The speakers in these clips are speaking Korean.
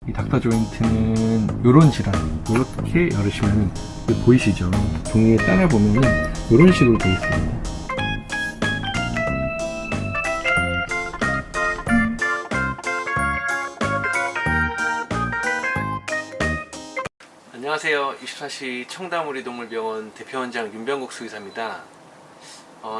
이 닥터 조인트는 요런 질환, 이렇게 열으시면 보이시죠? 종이에 따라 보면은 요런 식으로 되어 있습니다. 안녕하세요. 24시 청담우리동물병원 대표원장 윤병국 수의사입니다.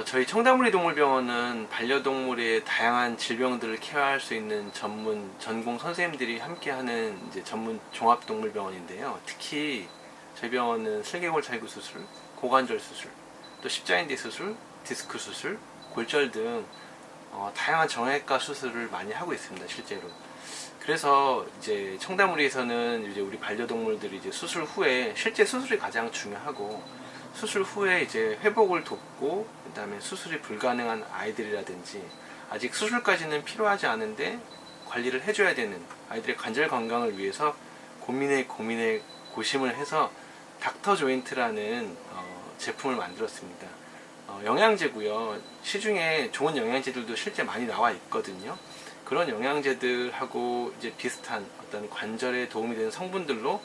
저희 청담우리 동물병원은 반려동물의 다양한 질병들을 케어할 수 있는 전공 선생님들이 함께하는 전문 종합동물병원인데요. 특히 저희 병원은 슬개골 탈구 수술, 고관절 수술, 또 십자인대 수술, 디스크 수술, 골절 등 다양한 정형외과 수술을 많이 하고 있습니다. 실제로. 그래서 이제 청담우리에서는 이제 우리 반려동물들이 이제 수술 후에 실제 수술이 가장 중요하고, 수술 후에 이제 회복을 돕고, 그 다음에 수술이 불가능한 아이들이라든지 아직 수술까지는 필요하지 않은데 관리를 해줘야 되는 아이들의 관절 건강을 위해서 고민에 고심을 해서 닥터 조인트라는 제품을 만들었습니다. 영양제고요. 시중에 좋은 영양제들도 실제 많이 나와 있거든요. 그런 영양제들하고 이제 비슷한 어떤 관절에 도움이 되는 성분들로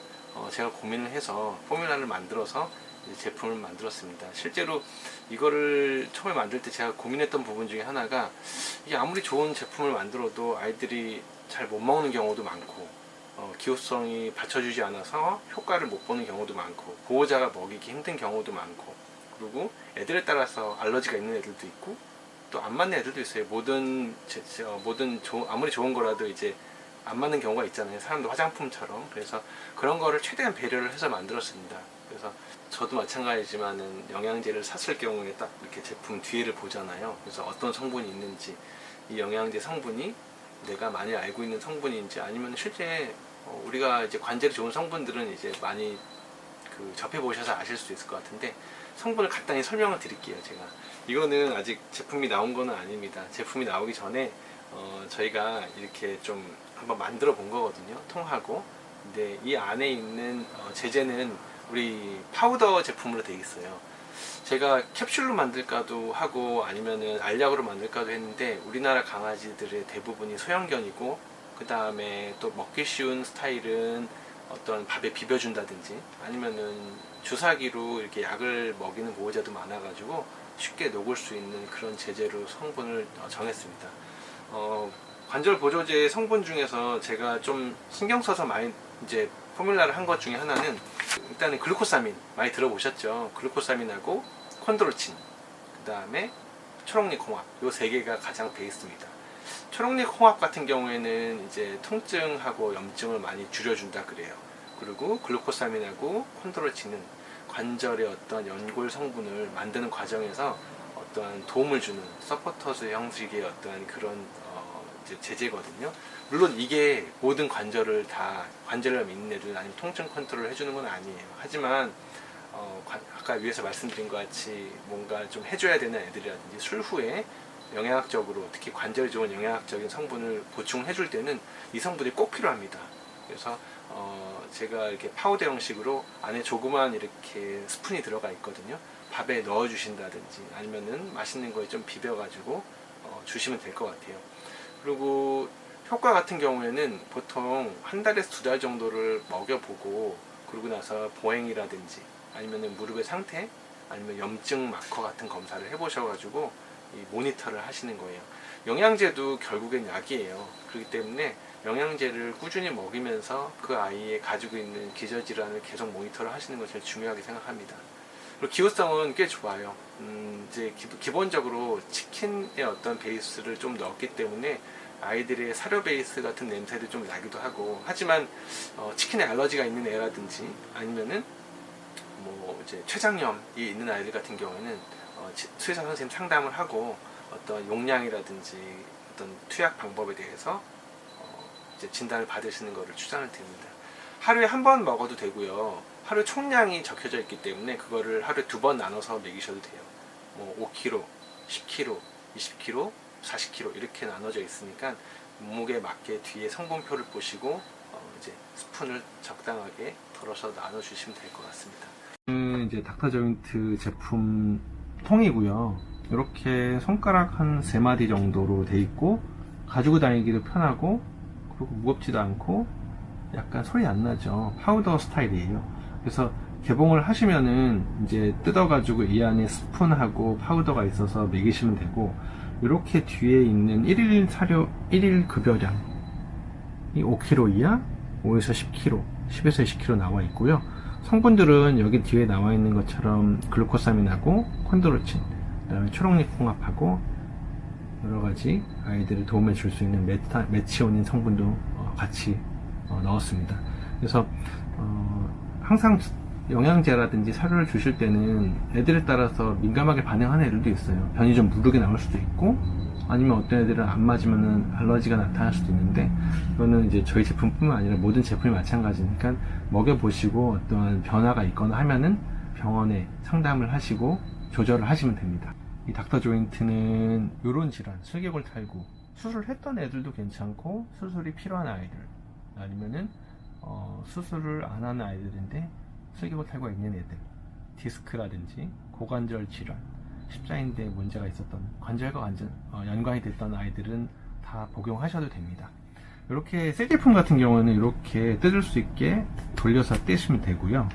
제가 고민을 해서 포뮬라를 만들어서 제품을 만들었습니다. 실제로 이거를 처음에 만들 때 제가 고민했던 부분 중에 하나가, 이게 아무리 좋은 제품을 만들어도 아이들이 잘 못 먹는 경우도 많고, 기호성이 받쳐주지 않아서 효과를 못 보는 경우도 많고, 보호자가 먹이기 힘든 경우도 많고, 그리고 애들에 따라서 알러지가 있는 애들도 있고 또 안 맞는 애들도 있어요. 아무리 좋은 거라도 이제 안 맞는 경우가 있잖아요. 사람도 화장품처럼. 그래서 그런 거를 최대한 배려를 해서 만들었습니다. 그래서 저도 마찬가지지만은 영양제를 샀을 경우에 딱 이렇게 제품 뒤에를 보잖아요. 그래서 어떤 성분이 있는지, 이 영양제 성분이 내가 많이 알고 있는 성분인지, 아니면 실제 우리가 이제 관절이 좋은 성분들은 이제 많이 접해 보셔서 아실 수 있을 것 같은데, 성분을 간단히 설명을 드릴게요. 제가 이거는 아직 제품이 나온 거는 아닙니다. 제품이 나오기 전에 저희가 이렇게 좀 한번 만들어 본 거거든요. 통하고. 근데 이 안에 있는 제제는 우리 파우더 제품으로 되어 있어요. 제가 캡슐로 만들까도 하고 아니면은 알약으로 만들까도 했는데, 우리나라 강아지들의 대부분이 소형견이고, 그 다음에 또 먹기 쉬운 스타일은 어떤 밥에 비벼준다든지 아니면은 주사기로 이렇게 약을 먹이는 보호자도 많아가지고 쉽게 녹을 수 있는 그런 제재로 성분을 정했습니다. 관절 보조제 성분 중에서 제가 좀 신경 써서 많이 이제 포뮬라를 한 것 중에 하나는, 일단은 글루코사민 많이 들어보셨죠? 글루코사민하고 콘드로친, 그 다음에 초록잎 홍합, 요 세 개가 가장 베이스입니다. 초록잎 홍합 같은 경우에는 이제 통증하고 염증을 많이 줄여준다 그래요. 그리고 글루코사민하고 콘드로친은 관절의 어떤 연골 성분을 만드는 과정에서 어떠한 도움을 주는 서포터스 형식의 어떠한 그런 이제 제제거든요. 물론 이게 모든 관절을 다, 관절염 있는 애들 아니면 통증 컨트롤을 해주는 건 아니에요. 하지만 아까 위에서 말씀드린 것 같이 뭔가 좀 해줘야 되는 애들이라든지 술 후에 영양학적으로, 특히 관절이 좋은 영양학적인 성분을 보충을 해줄 때는 이 성분이 꼭 필요합니다. 그래서 제가 이렇게 파우더 형식으로 안에 조그만 이렇게 스푼이 들어가 있거든요. 밥에 넣어 주신다든지 아니면은 맛있는 거에 좀 비벼 가지고 주시면 될 것 같아요. 그리고 효과 같은 경우에는 보통 한 달에서 두 달 정도를 먹여보고, 그러고 나서 보행이라든지 아니면은 무릎의 상태, 아니면 염증 마커 같은 검사를 해보셔가지고 이 모니터를 하시는 거예요. 영양제도 결국엔 약이에요. 그렇기 때문에 영양제를 꾸준히 먹이면서 그 아이의 가지고 있는 기저질환을 계속 모니터를 하시는 것을 제일 중요하게 생각합니다. 그리고 기호성은 꽤 좋아요. 이제 기본적으로 치킨의 어떤 베이스를 좀 넣었기 때문에 아이들의 사료 베이스 같은 냄새도 좀 나기도 하고, 하지만 치킨에 알러지가 있는 애라든지 아니면은 뭐 이제 췌장염이 있는 아이들 같은 경우에는 수의사 선생님 상담을 하고 어떤 용량이라든지 어떤 투약 방법에 대해서 이제 진단을 받으시는 것을 추천을 드립니다. 하루에 한 번 먹어도 되고요. 하루 총량이 적혀져 있기 때문에 그거를 하루에 두 번 나눠서 먹이셔도 돼요. 뭐 5kg, 10kg, 20kg, 40kg 이렇게 나눠져 있으니까 몸무게에 맞게 뒤에 성분표를 보시고 이제 스푼을 적당하게 덜어서 나눠주시면 될 것 같습니다. 이제 닥터 조인트 제품 통이고요. 이렇게 손가락 한 3마디 정도로 돼 있고, 가지고 다니기도 편하고, 그리고 무겁지도 않고, 약간 소리 안 나죠. 파우더 스타일이에요. 그래서 개봉을 하시면은 이제 뜯어가지고 이 안에 스푼하고 파우더가 있어서 먹이시면 되고, 이렇게 뒤에 있는 1일 사료, 1일 급여량이 5kg 이하, 5에서 10kg, 10에서 20kg 나와 있고요. 성분들은 여기 뒤에 나와 있는 것처럼 글루코사민하고 콘드로친, 그다음에 초록잎 홍합하고 여러 가지 아이들을 도움을 줄 수 있는 메치오닌 성분도 같이 넣었습니다. 그래서 항상 영양제라든지 사료를 주실 때는 애들에 따라서 민감하게 반응하는 애들도 있어요. 변이 좀 무르게 나올 수도 있고, 아니면 어떤 애들은 안 맞으면 알러지가 나타날 수도 있는데, 이거는 이제 저희 제품뿐만 아니라 모든 제품이 마찬가지니까 먹여보시고 어떠한 변화가 있거나 하면은 병원에 상담을 하시고 조절을 하시면 됩니다. 이 닥터 조인트는 이런 질환, 슬개골 탈구, 수술을 했던 애들도 괜찮고 수술이 필요한 아이들, 아니면은 수술을 안 하는 아이들인데 슬개골 탈구가 있는 애들, 디스크라든지 고관절 질환, 십자인대에 문제가 있었던 관절과 연관이 됐던 아이들은 다 복용하셔도 됩니다. 이렇게 새 제품 같은 경우는 이렇게 뜯을 수 있게 돌려서 떼시면 되고요.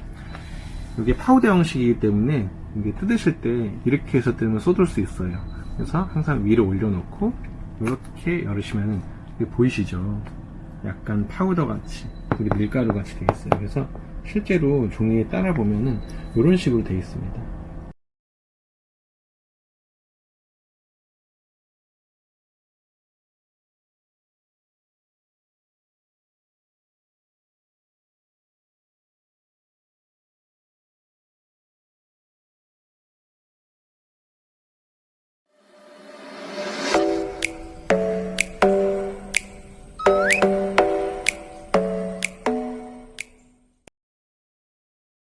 이게 파우더 형식이기 때문에 이게 뜯으실 때 이렇게 해서 뜯으면 쏟을 수 있어요. 그래서 항상 위로 올려놓고 이렇게 열으시면 이게 보이시죠? 약간 파우더 같이, 우리 밀가루 같이 되어 있어요. 그래서 실제로 종이에 따라 보면은 이런 식으로 되어 있습니다.